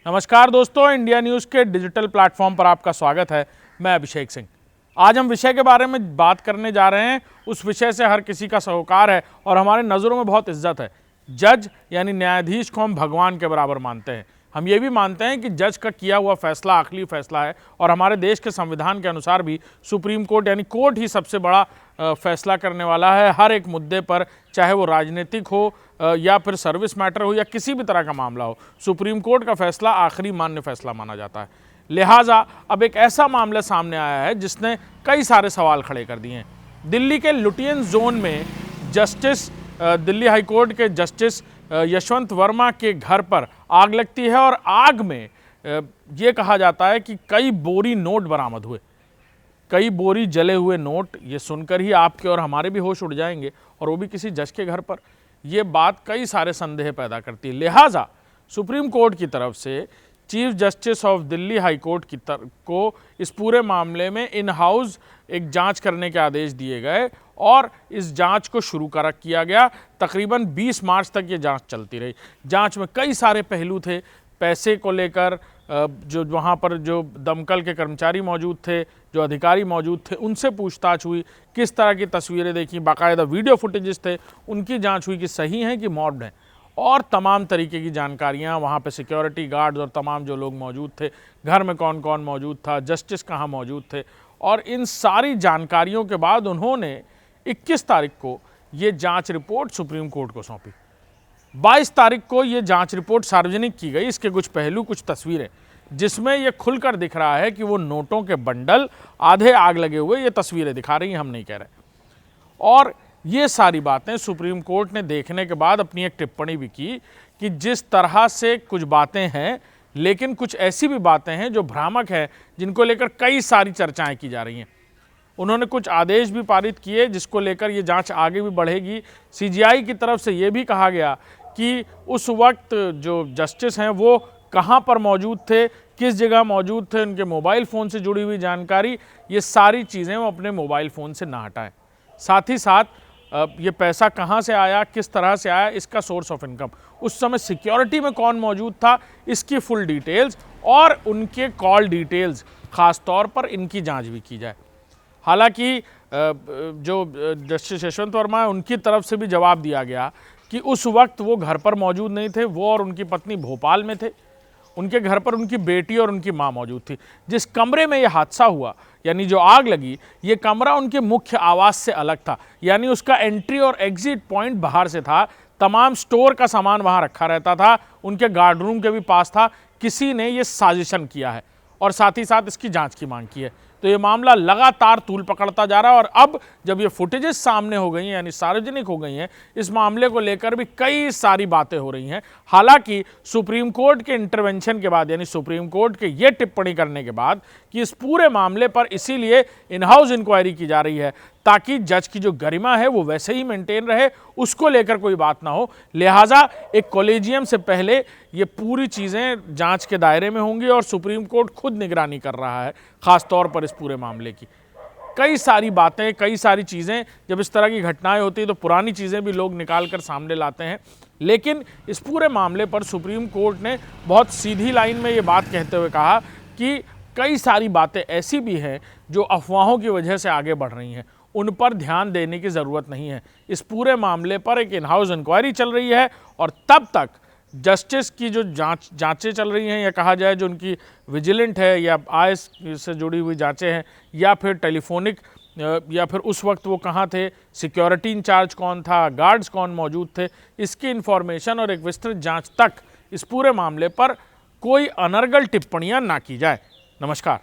नमस्कार दोस्तों, India news के डिजिटल प्लेटफॉर्म पर आपका स्वागत है। मैं अभिषेक सिंह। आज हम विषय के बारे में बात करने जा रहे हैं। उस विषय से हर किसी का सरोकार है और हमारे नज़रों में बहुत इज्जत है। जज यानी न्यायाधीश को हम भगवान के बराबर मानते हैं। हम ये भी मानते हैं कि जज का किया हुआ फैसला आखिरी फैसला है और हमारे देश के संविधान के अनुसार भी सुप्रीम कोर्ट यानी कोर्ट ही सबसे बड़ा फैसला करने वाला है हर एक मुद्दे पर, चाहे वो राजनीतिक हो या फिर सर्विस मैटर हो या किसी भी तरह का मामला हो। सुप्रीम कोर्ट का फैसला आखिरी मान्य फैसला माना जाता है। लिहाजा अब एक ऐसा मामला सामने आया है जिसने कई सारे सवाल खड़े कर दिए हैं। दिल्ली के लुटियन जोन में दिल्ली हाई कोर्ट के जस्टिस यशवंत वर्मा के घर पर आग लगती है और आग में ये कहा जाता है कि कई बोरी नोट बरामद हुए। कई बोरी जले हुए नोट, ये सुनकर ही आपके और हमारे भी होश उड़ जाएंगे, और वो भी किसी जज के घर पर। ये बात कई सारे संदेह पैदा करती है। लिहाजा सुप्रीम कोर्ट की तरफ से chief justice of Delhi high court को इस पूरे मामले में इन हाउस एक जांच करने के आदेश दिए गए और इस जांच को शुरू किया गया। तकरीबन 20 मार्च तक ये जांच चलती रही। जांच में कई सारे पहलू थे। पैसे को लेकर जो वहाँ पर जो दमकल के कर्मचारी मौजूद थे, जो अधिकारी मौजूद थे, उनसे पूछताछ हुई। किस तरह की तस्वीरें देखी, बाकायदा वीडियो फुटेजेस थे, उनकी जांच हुई कि सही हैं कि मॉब्ड हैं, और तमाम तरीके की जानकारियां। वहाँ पे सिक्योरिटी गार्ड्स और तमाम जो लोग मौजूद थे, घर में कौन कौन मौजूद था, जस्टिस कहाँ मौजूद थे, और इन सारी जानकारियों के बाद उन्होंने 21 तारीख को ये जांच रिपोर्ट सुप्रीम कोर्ट को सौंपी। 22 तारीख को ये जांच रिपोर्ट सार्वजनिक की गई। इसके कुछ पहलू, कुछ तस्वीरें, जिसमें ये खुलकर दिख रहा है कि वो नोटों के बंडल आधे आग लगे हुए, ये तस्वीरें दिखा रही हैं, हम नहीं कह रहे। और ये सारी बातें सुप्रीम कोर्ट ने देखने के बाद अपनी एक टिप्पणी भी की कि जिस तरह से कुछ बातें हैं, लेकिन कुछ ऐसी भी बातें हैं जो भ्रामक हैं, जिनको लेकर कई सारी चर्चाएं की जा रही हैं। उन्होंने कुछ आदेश भी पारित किए जिसको लेकर ये जांच आगे भी बढ़ेगी। सीजीआई की तरफ से ये भी कहा गया कि उस वक्त जो जस्टिस हैं वो कहाँ पर मौजूद थे, किस जगह मौजूद थे, उनके मोबाइल फ़ोन से जुड़ी हुई जानकारी, ये सारी चीज़ें वो अपने मोबाइल फ़ोन से ना हटाएं। साथ ही साथ ये पैसा कहाँ से आया, किस तरह से आया, इसका सोर्स ऑफ इनकम, उस समय सिक्योरिटी में कौन मौजूद था, इसकी फुल डिटेल्स और उनके कॉल डिटेल्स ख़ास तौर पर, इनकी जांच भी की जाए। हालांकि जो जस्टिस यशवंत वर्मा है, उनकी तरफ से भी जवाब दिया गया कि उस वक्त वो घर पर मौजूद नहीं थे। वो और उनकी पत्नी भोपाल में थे। उनके घर पर उनकी बेटी और उनकी मां मौजूद थी। जिस कमरे में ये हादसा हुआ, यानी जो आग लगी, ये कमरा उनके मुख्य आवास से अलग था, यानी उसका एंट्री और एग्जिट पॉइंट बाहर से था। तमाम स्टोर का सामान वहां रखा रहता था, उनके गार्ड रूम के भी पास था। किसी ने ये साजिशन किया है और साथ ही साथ इसकी जांच की मांग की है। तो ये मामला लगातार तूल पकड़ता जा रहा है और अब जब ये फुटेजेस सामने हो गई हैं, यानी सार्वजनिक हो गई हैं, इस मामले को लेकर भी कई सारी बातें हो रही हैं। हालांकि सुप्रीम कोर्ट के इंटरवेंशन के बाद, यानी सुप्रीम कोर्ट के ये टिप्पणी करने के बाद कि इस पूरे मामले पर इसीलिए इन हाउस इंक्वायरी की जा रही है ताकि जज की जो गरिमा है वो वैसे ही मेंटेन रहे, उसको लेकर कोई बात ना हो। लिहाजा एक कॉलेजियम से पहले ये पूरी चीज़ें जांच के दायरे में होंगी और सुप्रीम कोर्ट खुद निगरानी कर रहा है ख़ास तौर पर इस पूरे मामले की। कई सारी बातें, कई सारी चीज़ें, जब इस तरह की घटनाएं होती हैं तो पुरानी चीज़ें भी लोग निकाल कर सामने लाते हैं। लेकिन इस पूरे मामले पर सुप्रीम कोर्ट ने बहुत सीधी लाइन में ये बात कहते हुए कहा कि कई सारी बातें ऐसी भी हैं जो अफवाहों की वजह से आगे बढ़ रही हैं, उन पर ध्यान देने की ज़रूरत नहीं है। इस पूरे मामले पर एक इन हाउस इंक्वायरी चल रही है और तब तक जस्टिस की जो जांचें चल रही हैं, या कहा जाए जो उनकी विजिलेंट है या आय से जुड़ी हुई जांचें हैं, या फिर टेलीफोनिक, या फिर उस वक्त वो कहाँ थे, सिक्योरिटी इंचार्ज कौन था, गार्ड्स कौन मौजूद थे, इसकी इन्फॉर्मेशन और एक विस्तृत जांच तक इस पूरे मामले पर कोई अनर्गल टिप्पणियां ना की जाए। नमस्कार।